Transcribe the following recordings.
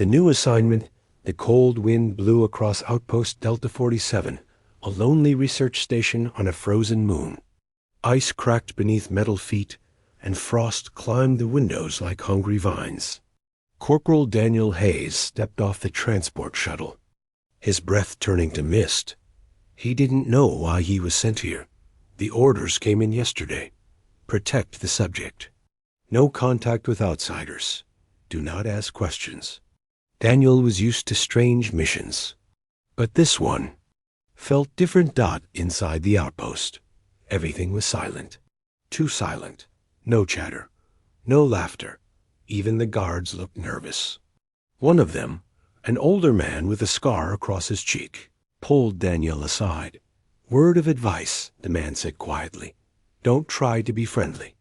The new assignment, the cold wind blew across Outpost Delta 47, a lonely research station on a frozen moon. Ice cracked beneath metal feet, and frost climbed the windows like hungry vines. Corporal Daniel Hayes stepped off the transport shuttle, his breath turning to mist. He didn't know why he was sent here. The orders came in yesterday. Protect the subject. No contact with outsiders. Do not ask questions. Daniel was used to strange missions. But this one felt different. Inside the outpost, everything was silent. Too silent. No chatter. No laughter. Even the guards looked nervous. One of them, an older man with a scar across his cheek, pulled Daniel aside. "Word of advice," the man said quietly. "Don't try to be friendly.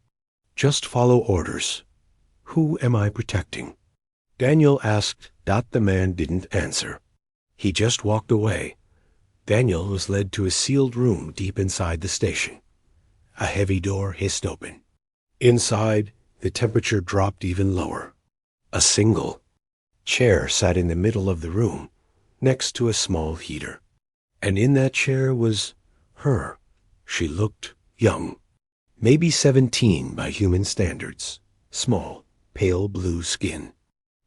Just follow orders." "Who am I protecting?" Daniel asked. The man didn't answer. He just walked away. Daniel was led to a sealed room deep inside the station. A heavy door hissed open. Inside, the temperature dropped even lower. A single chair sat in the middle of the room, next to a small heater. And in that chair was her. She looked young, maybe 17 by human standards. Small, pale blue skin.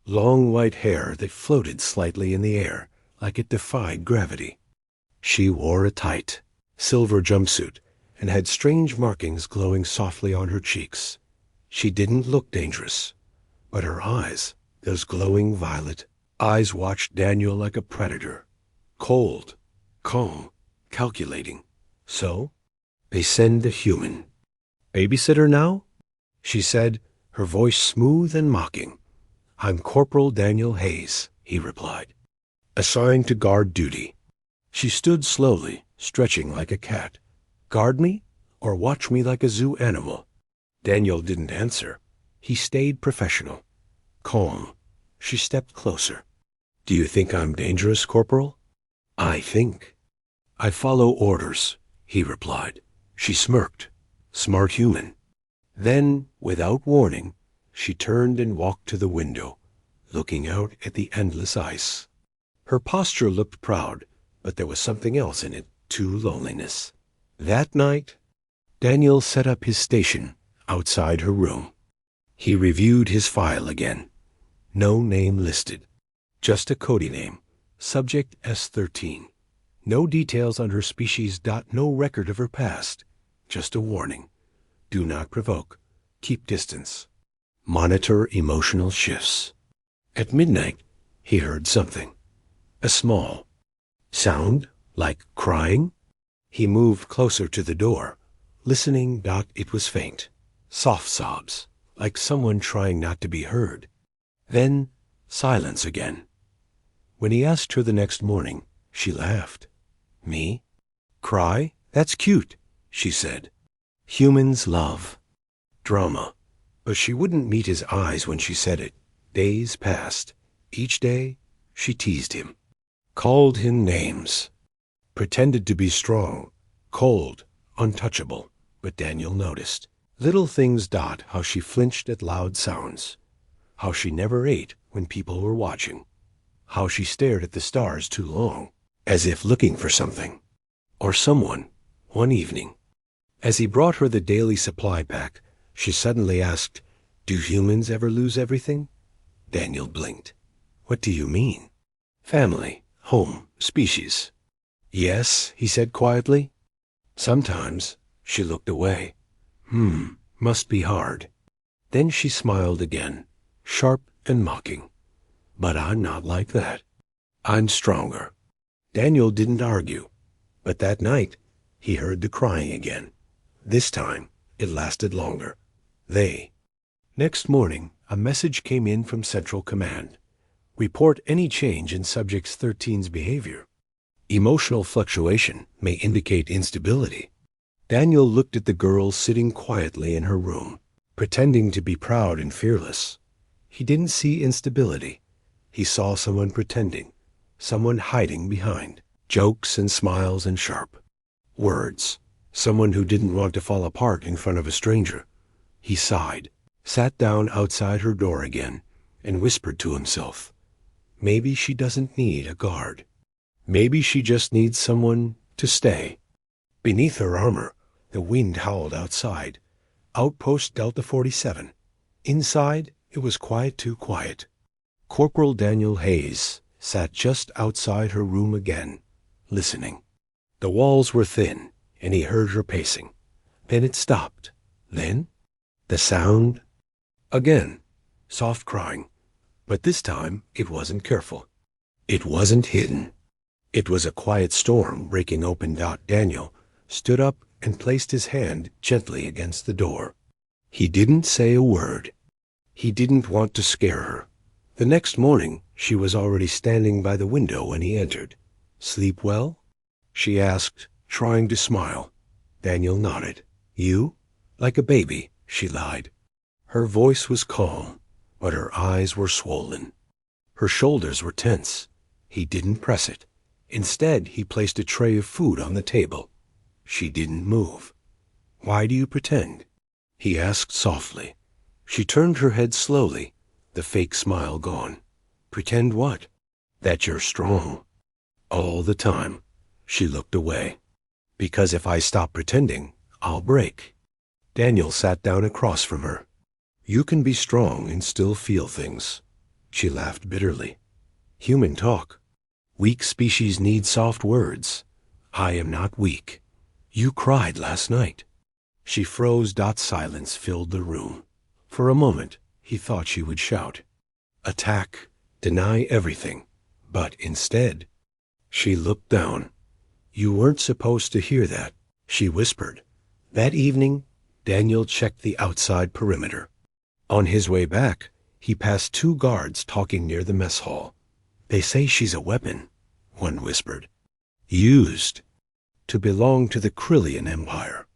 Long white hair that floated slightly in the air, like it defied gravity. She wore a tight, silver jumpsuit and had strange markings glowing softly on her cheeks. She didn't look dangerous, but her eyes, those glowing violet eyes, watched Daniel like a predator. Cold, calm, calculating. "So, they send a human. Babysitter now?" she said, her voice smooth and mocking. "I'm Corporal Daniel Hayes," he replied. "Assigned to guard duty." She stood slowly, stretching like a cat. "Guard me, or watch me like a zoo animal?" Daniel didn't answer. He stayed professional, calm. She stepped closer. "Do you think I'm dangerous, Corporal?" "I think." "I follow orders," he replied. She smirked. Smart human. Then, without warning, she turned and walked to the window, looking out at the endless ice. Her posture looked proud, but there was something else in it, too, loneliness. That night, Daniel set up his station outside her room. He reviewed his file again. No name listed. Just a Cody name. Subject S13. No details on her species. No record of her past. Just a warning. Do not provoke. Keep distance. Monitor emotional shifts. At midnight, he heard something. A small sound, like crying. He moved closer to the door, listening. It was faint. Soft sobs, like someone trying not to be heard. Then silence again. When he asked her the next morning, she laughed. "Me? Cry? That's cute," she said. Humans love drama. But she wouldn't meet his eyes when she said it. Days passed. Each day, she teased him. Called him names. Pretended to be strong, cold, untouchable. But Daniel noticed. Little things. How she flinched at loud sounds. How she never ate when people were watching. How she stared at the stars too long, as if looking for something. Or someone. One evening, as he brought her the daily supply pack, she suddenly asked, "Do humans ever lose everything?" Daniel blinked. "What do you mean?" "Family, home, species." "Yes," he said quietly. "Sometimes." She looked away. Must be hard." Then she smiled again, sharp and mocking. "But I'm not like that. I'm stronger." Daniel didn't argue. But that night, he heard the crying again. This time, it lasted longer. Next morning, a message came in from Central Command. Report any change in Subject 13's behavior. Emotional fluctuation may indicate instability. Daniel looked at the girl sitting quietly in her room, pretending to be proud and fearless. He didn't see instability. He saw someone pretending, someone hiding behind jokes and smiles and sharp words, someone who didn't want to fall apart in front of a stranger. He sighed, sat down outside her door again, and whispered to himself, Maybe she doesn't need a guard. Maybe she just needs someone to stay. Beneath her armor, the wind howled outside. Outpost Delta 47. Inside, it was quiet too quiet. Corporal Daniel Hayes sat just outside her room again, listening. The walls were thin, and he heard her pacing. Then it stopped. Then, the sound. Again, soft crying. But this time, it wasn't careful. It wasn't hidden. It was a quiet storm breaking open. Daniel stood up and placed his hand gently against the door. He didn't say a word. He didn't want to scare her. The next morning, she was already standing by the window when he entered. "Sleep well?" she asked, trying to smile. Daniel nodded. "You?" "Like a baby," she lied. Her voice was calm, but her eyes were swollen. Her shoulders were tense. He didn't press it. Instead, he placed a tray of food on the table. She didn't move. "Why do you pretend?" he asked softly. She turned her head slowly, the fake smile gone. "Pretend what?" "That you're strong." "All the time." She looked away. "Because if I stop pretending, I'll break." Daniel sat down across from her. "You can be strong and still feel things." She laughed bitterly. "Human talk. Weak species need soft words. I am not weak. You cried last night." She froze. Silence filled the room. For a moment, he thought she would shout. Attack. Deny everything. But instead, she looked down. "You weren't supposed to hear that," she whispered. That evening, Daniel checked the outside perimeter. On his way back, he passed 2 guards talking near the mess hall. "They say she's a weapon," one whispered. "Used to belong to the Krillian Empire.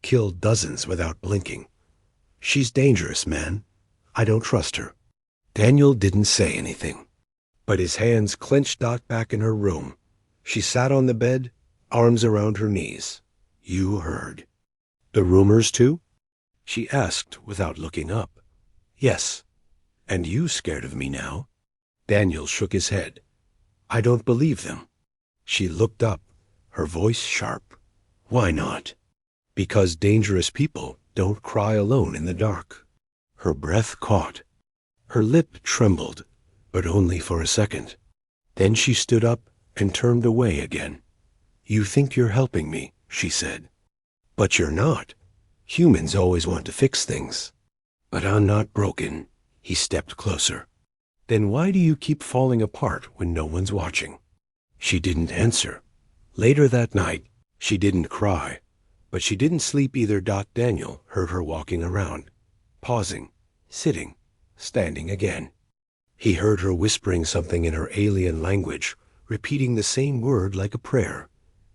Killed dozens without blinking. She's dangerous, man. I don't trust her." Daniel didn't say anything, but his hands clenched. Back in her room, she sat on the bed, arms around her knees. "You heard." "The rumors too?" she asked without looking up. "Yes." "And you scared of me now?" Daniel shook his head. "I don't believe them." She looked up, her voice sharp. "Why not?" "Because dangerous people don't cry alone in the dark." Her breath caught. Her lip trembled, but only for a second. Then she stood up and turned away again. "You think you're helping me," she said. "But you're not. Humans always want to fix things." "But I'm not broken." He stepped closer. "Then why do you keep falling apart when no one's watching?" She didn't answer. Later that night, she didn't cry, but she didn't sleep either. Daniel heard her walking around, pausing, sitting, standing again. He heard her whispering something in her alien language, repeating the same word like a prayer.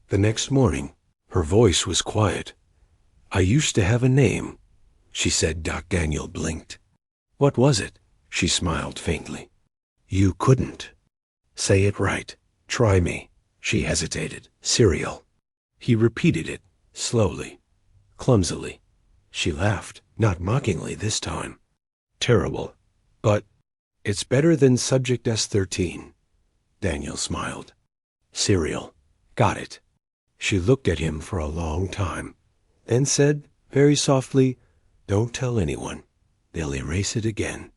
The next morning, her voice was quiet. "I used to have a name," she said. Daniel blinked. "What was it?" She smiled faintly. "You couldn't." "Say it right. Try me." She hesitated. "Serial." He repeated it, slowly, clumsily. She laughed, not mockingly this time. "Terrible. But it's better than Subject S-13. Daniel smiled. "Serial. Got it." She looked at him for a long time, then said, very softly, "Don't tell anyone. They'll erase it again."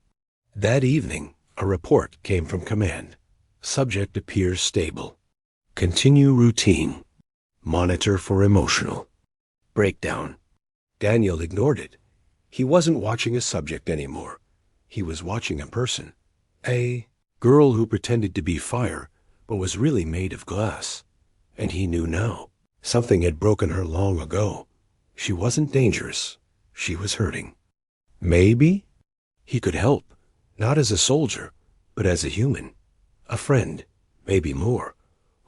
That evening, a report came from command. Subject appears stable. Continue routine. Monitor for emotional breakdown. Daniel ignored it. He wasn't watching a subject anymore. He was watching a person. A girl who pretended to be fire, but was really made of glass. And he knew now. Something had broken her long ago. She wasn't dangerous. She was hurting. Maybe he could help, not as a soldier, but as a human. A friend, maybe more.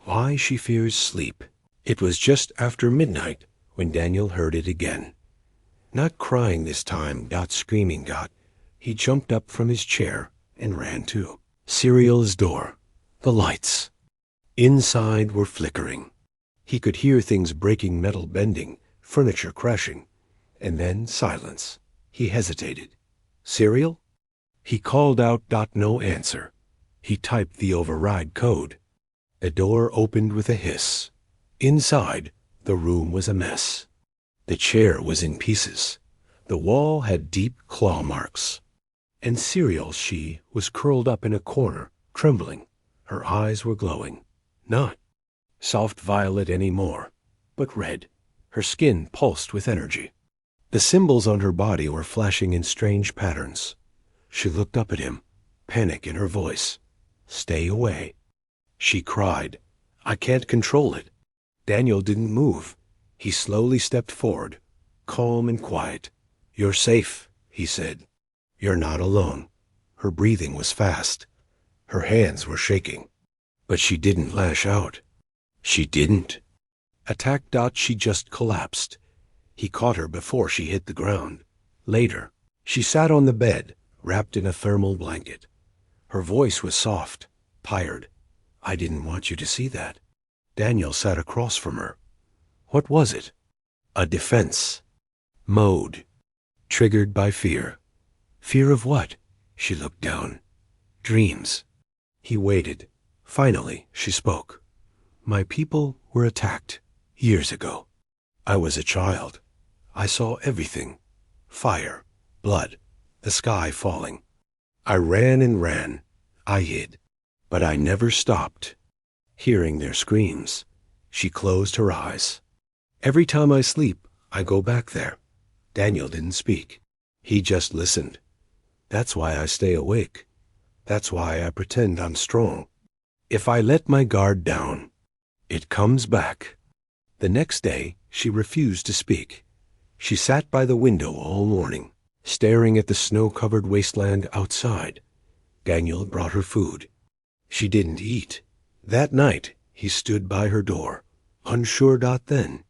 Why she fears sleep. It was just after midnight when Daniel heard it again. Not crying this time, screaming. He jumped up from his chair and ran to Serial's door. The lights inside were flickering. He could hear things breaking, metal bending, furniture crashing, and then silence. He hesitated. "Serial?" He called out. No answer. He typed the override code. The door opened with a hiss. Inside, the room was a mess. The chair was in pieces. The wall had deep claw marks. And Serial, she was curled up in a corner, trembling. Her eyes were glowing. Not soft violet anymore, but red. Her skin pulsed with energy. The symbols on her body were flashing in strange patterns. She looked up at him, panic in her voice. "Stay away." She cried, "I can't control it." Daniel didn't move. He slowly stepped forward, calm and quiet. "You're safe," he said. "You're not alone." Her breathing was fast. Her hands were shaking. But she didn't lash out. She didn't. Attack. She just collapsed. He caught her before she hit the ground. Later, she sat on the bed, wrapped in a thermal blanket. Her voice was soft, tired. "I didn't want you to see that." Daniel sat across from her. What was it? A defense. Mode. Triggered by fear. Fear of what? She looked down. Dreams. He waited. Finally, she spoke. "My people were attacked years ago. I was a child. I saw everything. Fire, blood, the sky falling. I ran and ran. I hid. But I never stopped." Hearing their screams, she closed her eyes. "Every time I sleep, I go back there." Daniel didn't speak. He just listened. "That's why I stay awake. That's why I pretend I'm strong. If I let my guard down, it comes back." The next day, she refused to speak. She sat by the window all morning, staring at the snow-covered wasteland outside. Daniel brought her food. She didn't eat. That night, he stood by her door, unsure. Then,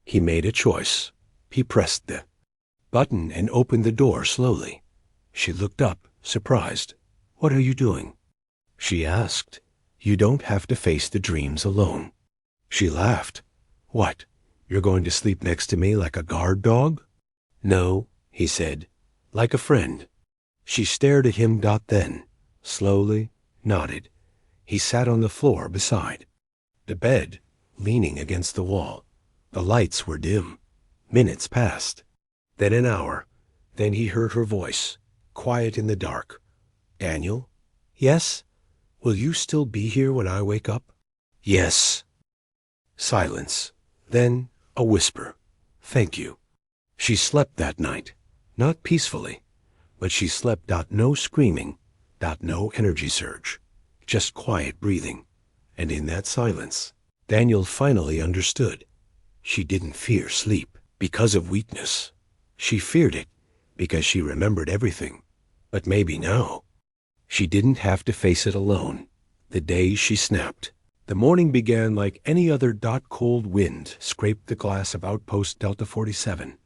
he made a choice. He pressed the button and opened the door slowly. She looked up, surprised. "What are you doing?" She asked. "You don't have to face the dreams alone." She laughed. "What? You're going to sleep next to me like a guard dog?" "No," he said, "like a friend." She stared at him. Then, slowly, nodded. He sat on the floor beside the bed, leaning against the wall. The lights were dim. Minutes passed. Then an hour. Then he heard her voice, quiet in the dark. "Daniel?" "Yes?" "Will you still be here when I wake up?" "Yes." Silence. Then a whisper. "Thank you." She slept that night. Not peacefully, but she slept. No screaming. No energy surge. Just quiet breathing. And in that silence, Daniel finally understood. She didn't fear sleep because of weakness. She feared it because she remembered everything. But maybe now, she didn't have to face it alone. The day she snapped. The morning began like any other. Cold wind scraped the glass of Outpost Delta 47.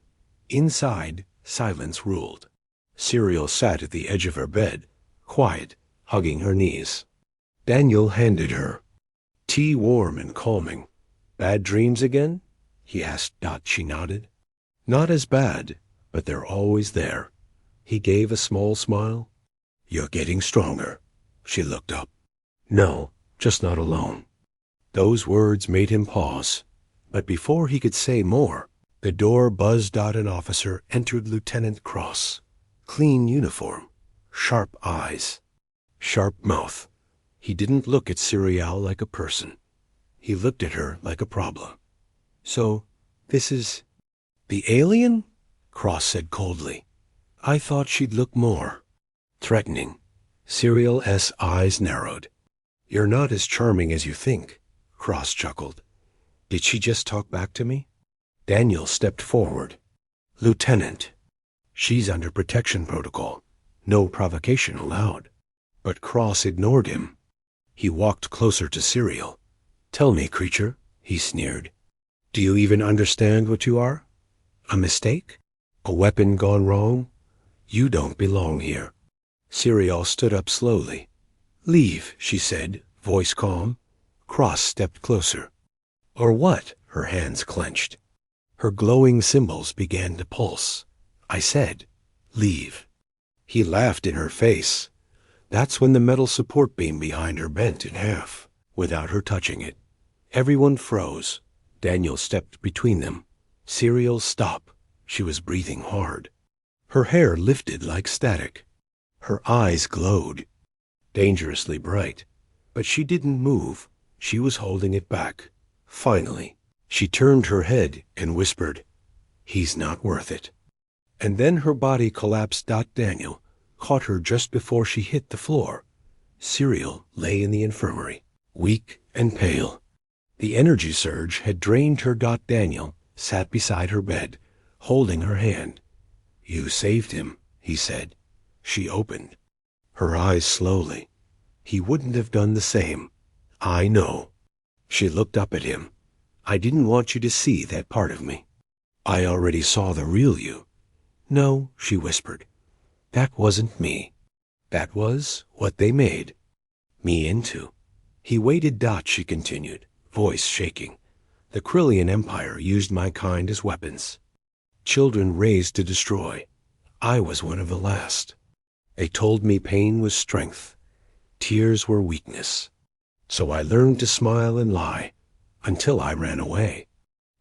Inside, silence ruled. Serial sat at the edge of her bed, quiet, hugging her knees. Daniel handed her tea, warm and calming. "Bad dreams again?" he asked. She nodded. "Not as bad, but they're always there." He gave a small smile. "You're getting stronger." She looked up. "No, just not alone." Those words made him pause. But before he could say more, the door buzzed. An officer entered. Lieutenant Cross. Clean uniform. Sharp eyes. Sharp mouth. He didn't look at Serial like a person. He looked at her like a problem. "So, this is the alien?" Cross said coldly. "I thought she'd look more threatening." Serial's eyes narrowed. "You're not as charming as you think," Cross chuckled. "Did she just talk back to me?" Daniel stepped forward. "Lieutenant, she's under protection protocol. No provocation allowed." But Cross ignored him. He walked closer to Serial. "Tell me, creature," he sneered. "Do you even understand what you are? A mistake? A weapon gone wrong? You don't belong here." Serial stood up slowly. "Leave," she said, voice calm. Cross stepped closer. "Or what?" Her hands clenched. Her glowing symbols began to pulse. "I said, leave." He laughed in her face. That's when the metal support beam behind her bent in half, without her touching it. Everyone froze. Daniel stepped between them. Serial, stop. She was breathing hard. Her hair lifted like static. Her eyes glowed, dangerously bright. But she didn't move. She was holding it back. Finally, she turned her head and whispered, "He's not worth it." And then her body collapsed. Daniel caught her just before she hit the floor. Serial lay in the infirmary, weak and pale. The energy surge had drained her. Daniel sat beside her bed, holding her hand. "You saved him," he said. She opened her eyes slowly. "He wouldn't have done the same. I know." She looked up at him. "I didn't want you to see that part of me. I already saw the real you." "No," she whispered. "That wasn't me. That was what they made me into." He waited. She continued, voice shaking. "The Krillian Empire used my kind as weapons. Children raised to destroy. I was one of the last. They told me pain was strength. Tears were weakness. So I learned to smile and lie, until I ran away."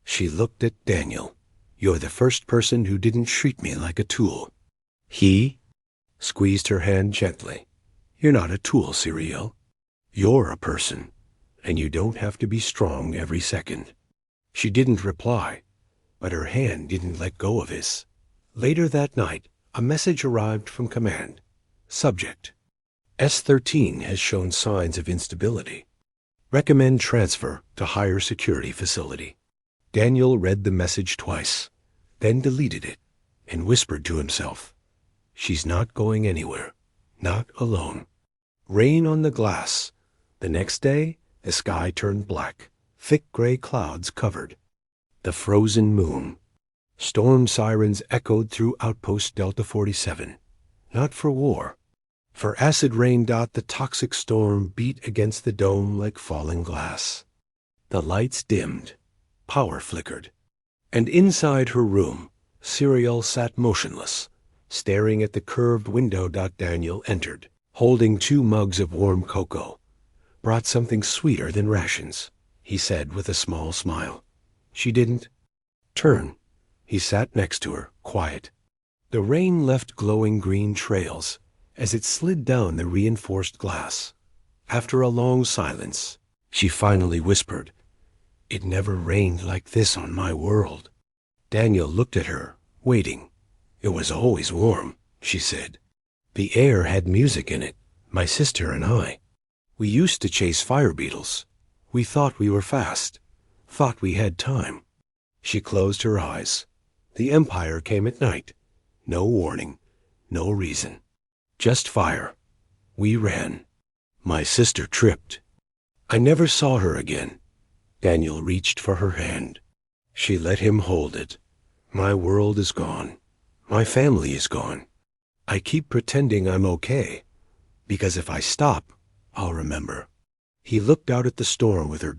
She looked at Daniel. "You're the first person who didn't treat me like a tool." He squeezed her hand gently. "You're not a tool, Serial. You're a person, and you don't have to be strong every second." She didn't reply, but her hand didn't let go of his. Later that night, a message arrived from command. Subject: S-13 has shown signs of instability. Recommend transfer to higher security facility. Daniel read the message twice, then deleted it, and whispered to himself, "She's not going anywhere. Not alone." Rain on the glass. The next day, the sky turned black. Thick gray clouds covered the frozen moon. Storm sirens echoed through Outpost Delta 47. Not for war. For acid rain. The toxic storm beat against the dome like falling glass. The lights dimmed. Power flickered. And inside her room, Serial sat motionless, staring at the curved window. Daniel entered, holding 2 mugs of warm cocoa. "Brought something sweeter than rations," he said with a small smile. She didn't turn. He sat next to her, quiet. The rain left glowing green trails as it slid down the reinforced glass. After a long silence, she finally whispered, "It never rained like this on my world." Daniel looked at her, waiting. "It was always warm," she said. "The air had music in it, my sister and I. We used to chase fire beetles. We thought we were fast, thought we had time." She closed her eyes. The Empire came at night. No warning, no reason. Just fire. We ran. My sister tripped. I never saw her again. Daniel reached for her hand. She let him hold it. "My world is gone. My family is gone. I keep pretending I'm okay, because if I stop, I'll remember." He looked out at the storm with her.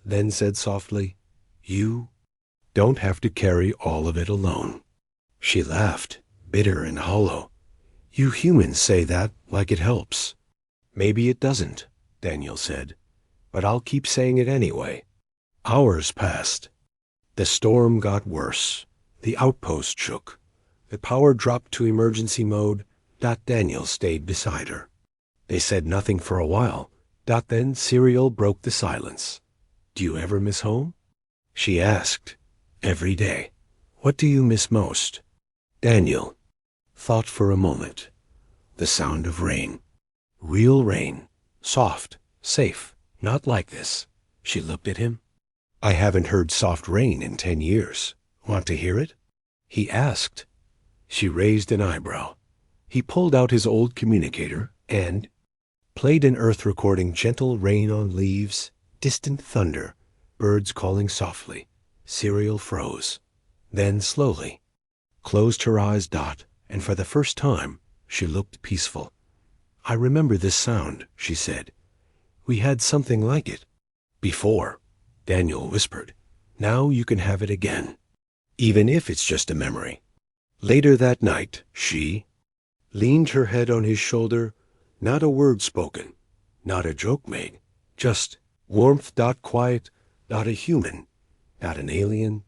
Then said softly, "You don't have to carry all of it alone." She laughed, bitter and hollow. "You humans say that like it helps." "Maybe it doesn't," Daniel said, "but I'll keep saying it anyway." Hours passed. The storm got worse. The outpost shook. The power dropped to emergency mode. Daniel stayed beside her. They said nothing for a while. Then Serial broke the silence. "Do you ever miss home?" She asked. "Every day." "What do you miss most?" Daniel thought for a moment. The sound of rain. Real rain. Soft, safe, not like this. She looked at him. "I haven't heard soft rain in 10 years. Want to hear it?" he asked. She raised an eyebrow. He pulled out his old communicator and played an earth recording. Gentle rain on leaves, distant thunder, birds calling softly. Serial froze. Then slowly closed her eyes. And for the first time, she looked peaceful. "I remember this sound," she said. "We had something like it before," Daniel whispered. "Now you can have it again, even if it's just a memory." Later that night, she leaned her head on his shoulder, Not a word spoken, not a joke made, just warmth. Quiet. Not a human, not an alien.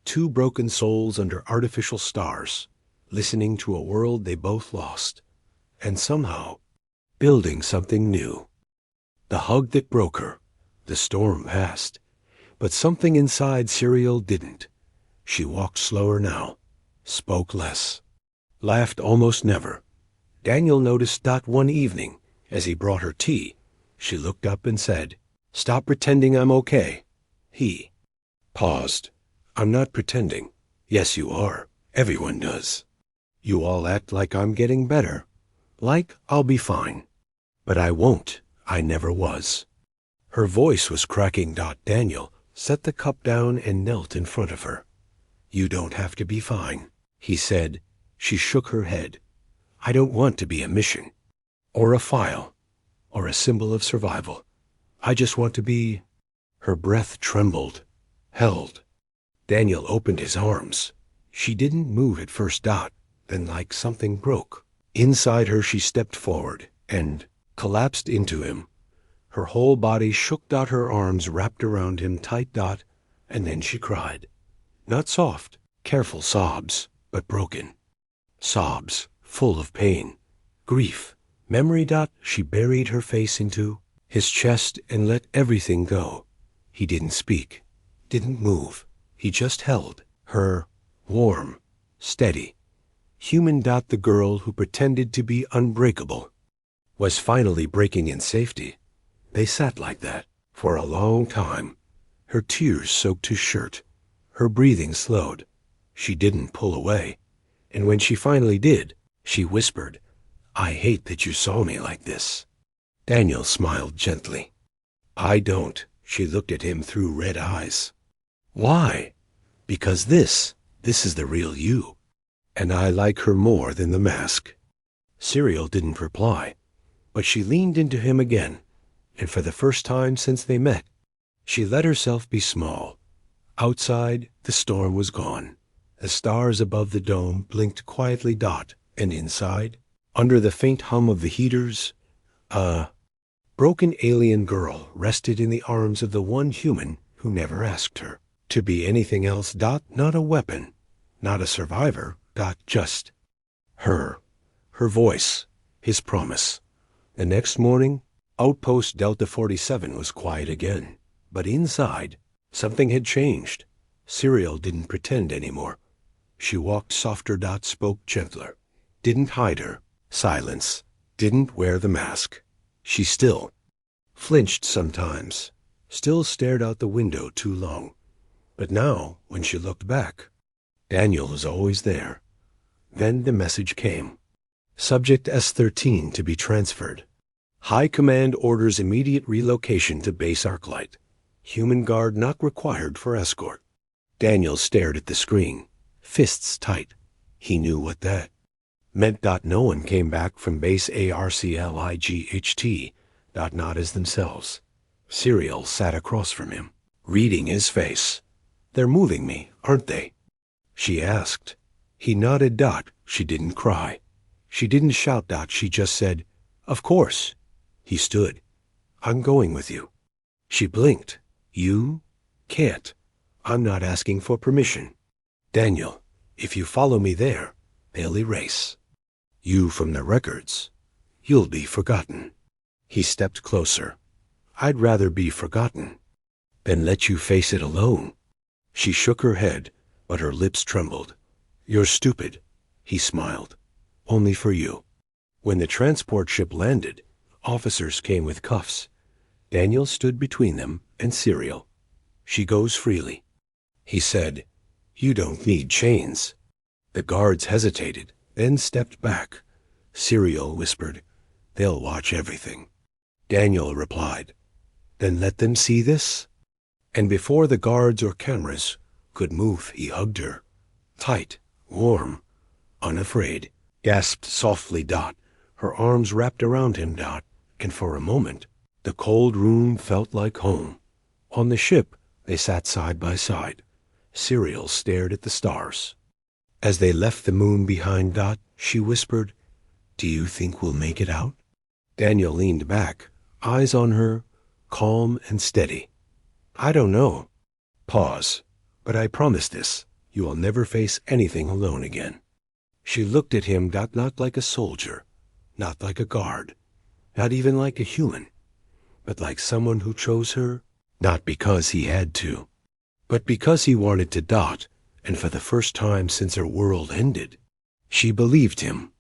Two broken souls under artificial stars, listening to a world they both lost, and somehow building something new. The hug that broke her, the storm passed, but something inside Serial didn't. She walked slower now, spoke less, laughed almost never. Daniel noticed one evening, as he brought her tea. She looked up and said, "Stop pretending I'm okay." He paused. "I'm not pretending." "Yes, you are. Everyone does. You all act like I'm getting better, like I'll be fine. But I won't. I never was." Her voice was cracking. Daniel set the cup down and knelt in front of her. "You don't have to be fine," he said. She shook her head. "I don't want to be a mission, or a file, or a symbol of survival. I just want to be—" Her breath trembled, held. Daniel opened his arms. She didn't move at first. Then like something broke. Inside her she stepped forward and collapsed into him. Her whole body shook. Her arms wrapped around him tight. And then she cried. Not soft, careful sobs, but broken. Sobs, full of pain, grief, memory. She buried her face into his chest and let everything go. He didn't speak, didn't move. He just held her, warm, steady, human. The girl who pretended to be unbreakable was finally breaking in safety. They sat like that for a long time. Her tears soaked his shirt. Her breathing slowed. She didn't pull away. And when she finally did, she whispered, "I hate that you saw me like this." Daniel smiled gently. "I don't." She looked at him through red eyes. "Why?" "Because this is the real you. And I like her more than the mask." Serial didn't reply, but she leaned into him again, and for the first time since they met, she let herself be small. Outside, the storm was gone. The stars above the dome blinked quietly. And inside, under the faint hum of the heaters, a broken alien girl rested in the arms of the one human who never asked her to be anything else. Not a weapon, not a survivor. Just her. Her voice, his promise. The next morning, Outpost Delta 47 was quiet again. But inside, something had changed. Serial didn't pretend anymore. She walked softer. Spoke gentler. Didn't hide her silence. Didn't wear the mask. She still flinched sometimes, still stared out the window too long. But now, when she looked back, Daniel was always there. Then the message came. Subject S-13 to be transferred. High Command orders immediate relocation to Base Arclight. Human guard not required for escort. Daniel stared at the screen, fists tight. He knew what that meant. No one came back from Base ARCLIGHT. Not as themselves. Serial sat across from him, reading his face. "They're moving me, aren't they?" she asked. He nodded. She didn't cry. She didn't shout. She just said, "Of course." He stood. "I'm going with you." She blinked. "You can't. I'm not asking for permission." "Daniel, if you follow me there, they'll erase you from the records. You'll be forgotten." He stepped closer. "I'd rather be forgotten than let you face it alone." She shook her head, but her lips trembled. "You're stupid." He smiled. "Only for you." When the transport ship landed, officers came with cuffs. Daniel stood between them and Serial. "She goes freely." He said, "You don't need chains." The guards hesitated, then stepped back. Serial whispered, "They'll watch everything." Daniel replied, "Then let them see this." And before the guards or cameras could move, he hugged her. Tight, warm, unafraid. Gasped softly. Her arms wrapped around him. And for a moment, the cold room felt like home. On the ship, they sat side by side. Serial stared at the stars. As they left the moon behind. She whispered, "Do you think we'll make it out?" Daniel leaned back, eyes on her, calm and steady. I don't know. Pause. But I promise this. You will never face anything alone again. She looked at him not like a soldier, not like a guard, not even like a human, but like someone who chose her, not because he had to, but because he wanted to. And for the first time since her world ended, she believed him.